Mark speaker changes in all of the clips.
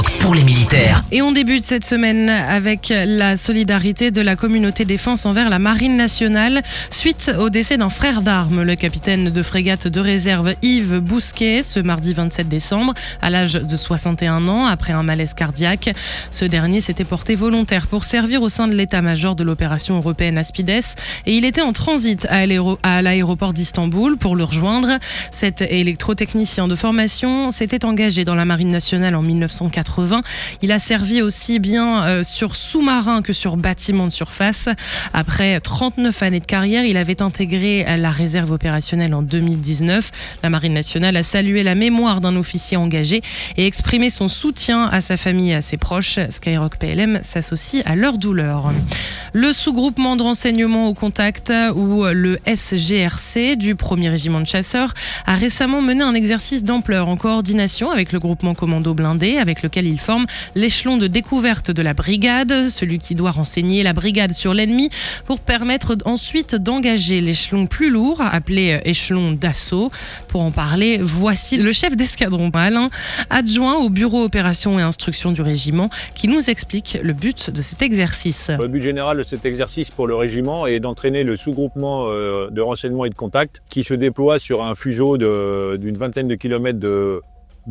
Speaker 1: Skyrock pour les militaires.
Speaker 2: Et on débute cette semaine avec la solidarité de la communauté défense envers la Marine nationale suite au décès d'un frère d'armes, le capitaine de frégate de réserve Yves Bousquet, ce mardi 27 décembre, à l'âge de 61 ans, après un malaise cardiaque. Ce dernier s'était porté volontaire pour servir au sein de l'état-major de l'opération européenne Aspides et il était en transit à l'aéroport d'Istanbul pour le rejoindre. Cet électrotechnicien de formation s'était engagé dans la Marine nationale en 1980. Il a servi aussi bien sur sous-marin que sur bâtiment de surface. Après 39 années de carrière, il avait intégré la réserve opérationnelle en 2019. La Marine nationale a salué la mémoire d'un officier engagé et exprimé son soutien à sa famille et à ses proches. Skyrock PLM s'associe à leur douleur. Le sous-groupement de renseignement au contact, ou le SGRC, du 1er régiment de chasseurs, a récemment mené un exercice d'ampleur en coordination avec le groupement commando blindé, avec lequel il forme l'échelon de découverte de la brigade, celui qui doit renseigner la brigade sur l'ennemi pour permettre ensuite d'engager l'échelon plus lourd, appelé échelon d'assaut. Pour en parler, voici le chef d'escadron, Alain, adjoint au bureau opération et instruction du régiment, qui nous explique le but de cet exercice.
Speaker 3: Le but général de cet exercice pour le régiment est d'entraîner le sous-groupement de renseignement et de contact qui se déploie sur un fuseau d'une vingtaine de kilomètres de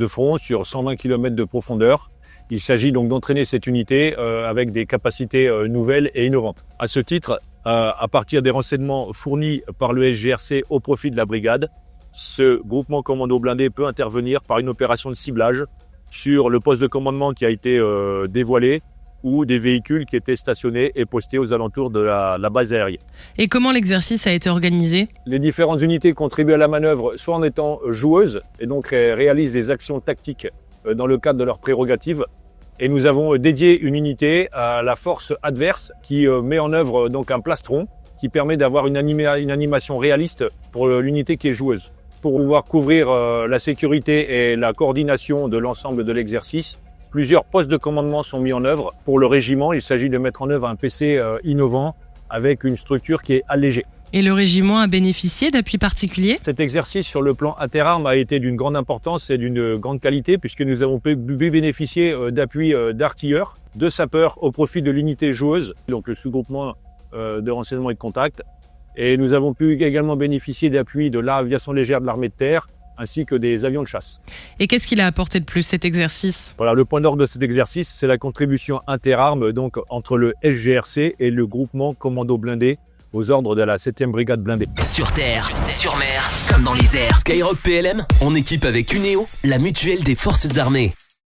Speaker 3: front sur 120 km de profondeur. Il s'agit donc d'entraîner cette unité avec des capacités nouvelles et innovantes. À ce titre, à partir des renseignements fournis par le SGRC au profit de la brigade, ce groupement commando blindé peut intervenir par une opération de ciblage sur le poste de commandement qui a été dévoilé ou des véhicules qui étaient stationnés et postés aux alentours de la base aérienne.
Speaker 2: Et comment l'exercice a été organisé ?
Speaker 3: Les différentes unités contribuent à la manœuvre soit en étant joueuses et donc réalisent des actions tactiques dans le cadre de leurs prérogatives. Et nous avons dédié une unité à la force adverse qui met en œuvre donc un plastron qui permet d'avoir une animation réaliste pour l'unité qui est joueuse. Pour pouvoir couvrir la sécurité et la coordination de l'ensemble de l'exercice, plusieurs postes de commandement sont mis en œuvre. Pour le régiment, il s'agit de mettre en œuvre un PC innovant avec une structure qui est allégée.
Speaker 2: Et le régiment a bénéficié d'appuis particuliers ?
Speaker 3: Cet exercice sur le plan interarmes a été d'une grande importance et d'une grande qualité puisque nous avons pu bénéficier d'appuis d'artilleurs, de sapeurs au profit de l'unité joueuse, donc le sous-groupement de renseignement et de contact. Et nous avons pu également bénéficier d'appui de l'aviation légère de l'armée de terre, ainsi que des avions de chasse.
Speaker 2: Et qu'est-ce qu'il a apporté de plus, cet exercice ?
Speaker 3: Voilà, le point d'orgue de cet exercice, c'est la contribution interarmes donc entre le SGRC et le groupement commando blindé aux ordres de la 7e brigade blindée.
Speaker 1: Sur terre, sur mer, comme dans les airs. Skyrock PLM, en équipe avec Uneo, la mutuelle des forces armées.